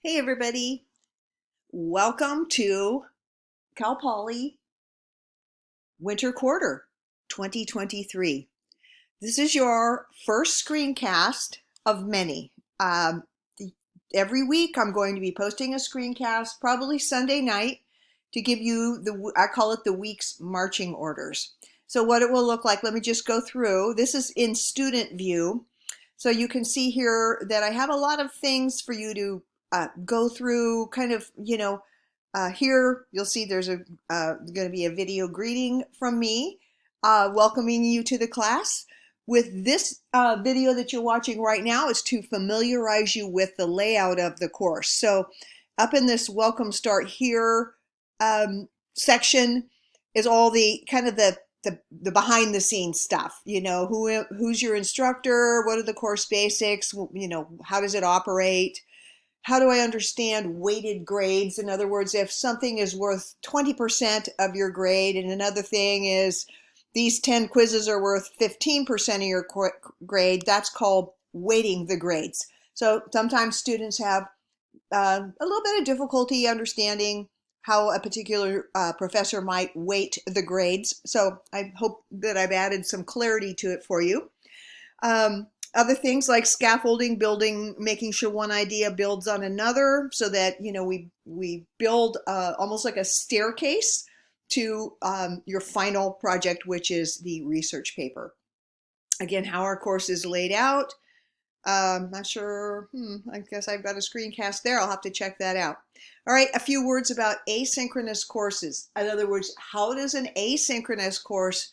Hey everybody, welcome to Cal Poly Winter Quarter 2023. This is your first screencast of many. Every week I'm going to be posting a screencast, probably Sunday night, to give you I call it the week's marching orders. So what it will look like, let me just go through. This is in student view. So you can see here that I have a lot of things for you to go through, kind of, here you'll see there's going to be a video greeting from me, welcoming you to the class. With this video that you're watching right now, is to familiarize you with the layout of the course. So up in this Welcome Start Here section is all the kind of the behind the scenes stuff. Who's your instructor, what are the course basics, how does it operate, how do I understand weighted grades? In other words, if something is worth 20% of your grade and another thing is these 10 quizzes are worth 15% of your grade, that's called weighting the grades. So sometimes students have a little bit of difficulty understanding how a particular professor might weight the grades. So I hope that I've added some clarity to it for you. Other things like scaffolding, building, making sure one idea builds on another, so that we build almost like a staircase to your final project, which is the research paper. Again, how our course is laid out. Not sure, I guess I've got a screencast there. I'll have to check that out. All right, a few words about asynchronous courses. In other words, how does an asynchronous course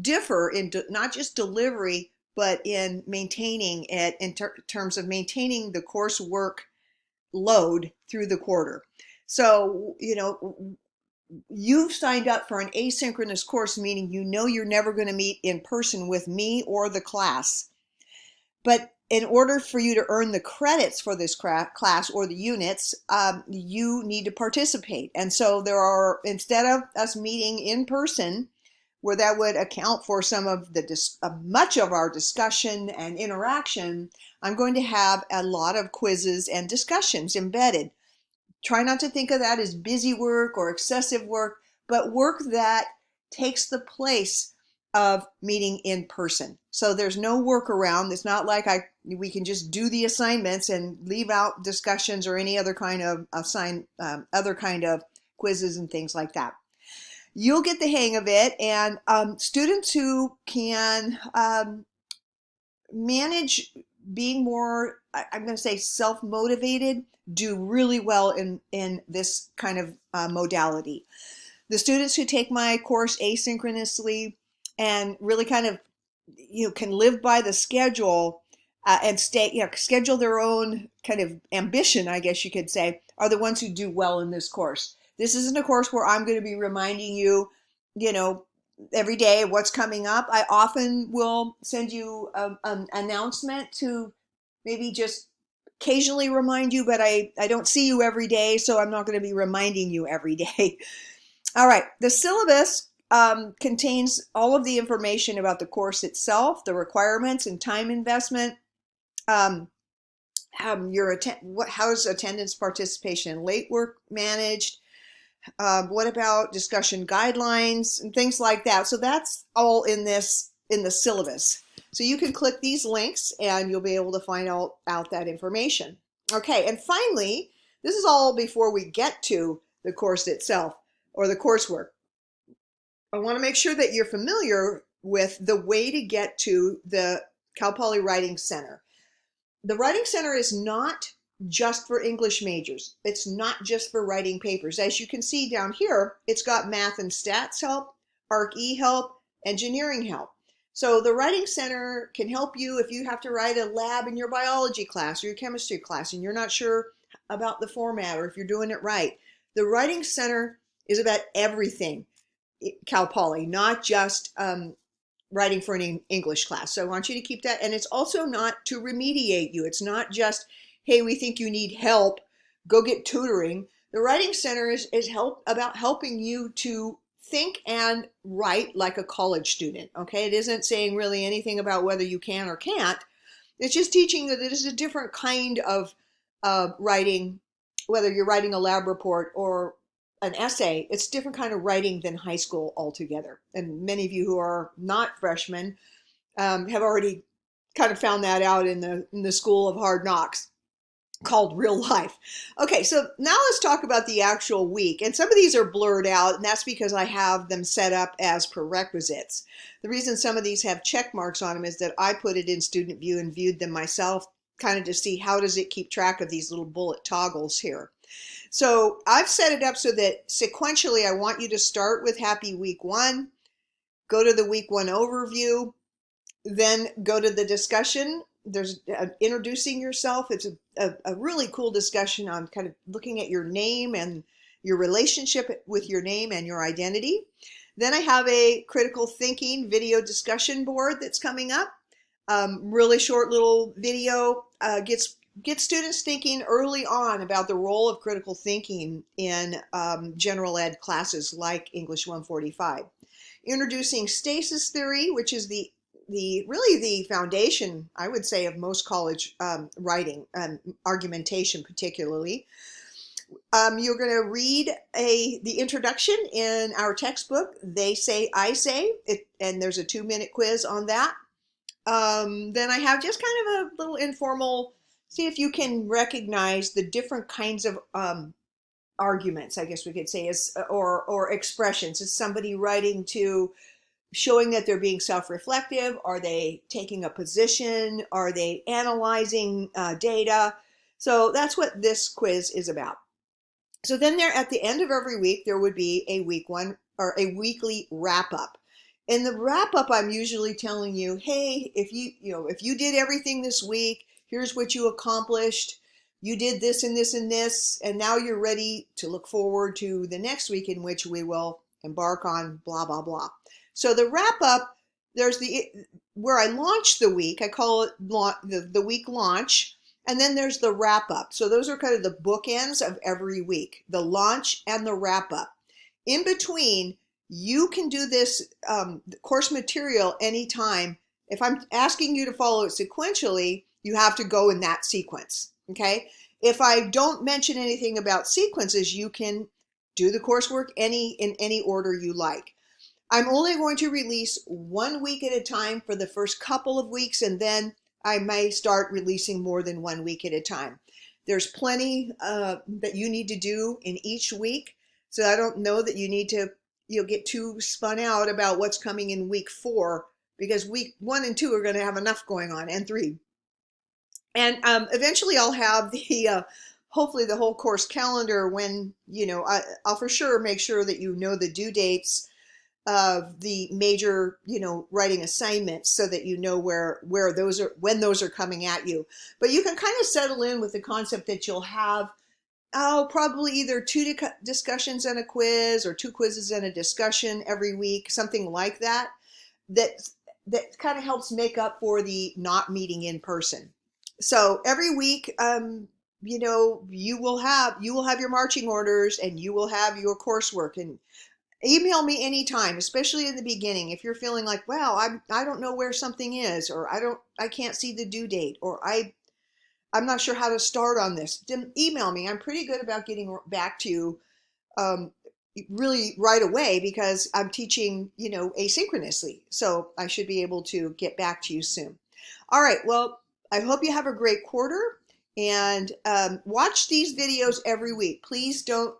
differ in not just delivery, but in maintaining it, in terms of maintaining the coursework load through the quarter. So, you've signed up for an asynchronous course, meaning you're never going to meet in person with me or the class. But in order for you to earn the credits for this class or the units, you need to participate. And so instead of us meeting in person, where that would account for some of much of our discussion and interaction, I'm going to have a lot of quizzes and discussions embedded. Try not to think of that as busy work or excessive work, but work that takes the place of meeting in person. So there's no workaround. It's not like we can just do the assignments and leave out discussions or any other kind of quizzes and things like that. You'll get the hang of it, and students who can manage being more, I'm going to say, self-motivated, do really well in this kind of modality. The students who take my course asynchronously and really kind of can live by the schedule and schedule their own kind of ambition, I guess you could say, are the ones who do well in this course. This isn't a course where I'm going to be reminding you, every day what's coming up. I often will send you an announcement to maybe just occasionally remind you, but I don't see you every day, so I'm not going to be reminding you every day. All right, the syllabus contains all of the information about the course itself, the requirements and time investment, how's attendance, participation, and late work managed, what about discussion guidelines and things like that. So that's all in the syllabus. So you can click these links and you'll be able to find out that information. Okay, and finally, this is all before we get to the course itself or the coursework. I want to make sure that you're familiar with the way to get to the Cal Poly Writing Center. The Writing Center is not just for English majors. It's not just for writing papers. As you can see down here, it's got math and stats help, ARC-E help, engineering help. So the Writing Center can help you if you have to write a lab in your biology class or your chemistry class and you're not sure about the format or if you're doing it right. The Writing Center is about everything Cal Poly, not just writing for an English class. So I want you to keep that. And it's also not to remediate you. It's not just, hey, we think you need help, go get tutoring. The Writing Center is about helping you to think and write like a college student, okay? It isn't saying really anything about whether you can or can't. It's just teaching that it is a different kind of writing whether you're writing a lab report or an essay, it's a different kind of writing than high school altogether. And many of you who are not freshmen have already kind of found that out in the school of hard knocks called real life. Okay, so now let's talk about the actual week. And some of these are blurred out, and that's because I have them set up as prerequisites. The reason some of these have check marks on them is that I put it in student view and viewed them myself, kind of to see how does it keep track of these little bullet toggles here. So I've set it up so that sequentially I want you to start with happy week 1, go to the week 1 overview, then go to the discussion. There's introducing yourself. It's a really cool discussion on kind of looking at your name and your relationship with your name and your identity. Then I have a critical thinking video discussion board that's coming up. Really short little video gets students thinking early on about the role of critical thinking in general ed classes like English 145. Introducing stasis theory, which is really the foundation, I would say, of most college writing and argumentation particularly. You're going to read the introduction in our textbook, They Say, I Say, and there's a 2-minute quiz on that. Then I have just kind of a little informal, see if you can recognize the different kinds of arguments, I guess we could say, or expressions. Is somebody writing to showing that they're being self-reflective? Are they taking a position? Are they analyzing data? So that's what this quiz is about. So then there, at the end of every week, there would be a week 1 or a weekly wrap up. In the wrap up, I'm usually telling you, hey, if you did everything this week, here's what you accomplished. You did this and this and this, and now you're ready to look forward to the next week in which we will embark on blah, blah, blah. So the wrap up, there's where I launch the week, I call it the week launch, and then there's the wrap up. So those are kind of the bookends of every week, the launch and the wrap up. In between, you can do this course material anytime. If I'm asking you to follow it sequentially, you have to go in that sequence, okay? If I don't mention anything about sequences, you can do the coursework in any order you like. I'm only going to release 1 week at a time for the first couple of weeks, and then I may start releasing more than 1 week at a time. There's plenty that you need to do in each week, so I don't know that you need to get too spun out about what's coming in week 4, because week 1 and 2 are going to have enough going on, and 3. And eventually I'll have the hopefully the whole course calendar when, I'll for sure make sure that you know the due dates of the major, writing assignments, so that you know where those are, when those are coming at you. But you can kind of settle in with the concept that you'll have, probably either 2 discussions and a quiz, or 2 quizzes and a discussion every week, something like that. That kind of helps make up for the not meeting in person. So every week, you will have your marching orders, and you will have your coursework. And email me anytime, especially in the beginning. If you're feeling like, well, I don't know where something is, or I can't see the due date, or I'm not sure how to start on this, then email me. I'm pretty good about getting back to you really right away, because I'm teaching, asynchronously. So I should be able to get back to you soon. All right. Well, I hope you have a great quarter, and watch these videos every week. Please don't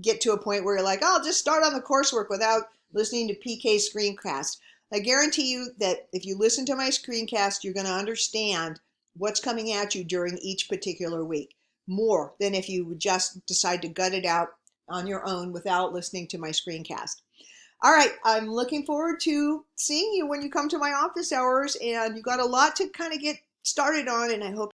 get to a point where you're like, oh, I'll just start on the coursework without listening to PK's screencast. I guarantee you that if you listen to my screencast, you're going to understand what's coming at you during each particular week, more than if you would just decide to gut it out on your own without listening to my screencast. All right, I'm looking forward to seeing you when you come to my office hours, and you got a lot to kind of get started on, and I hope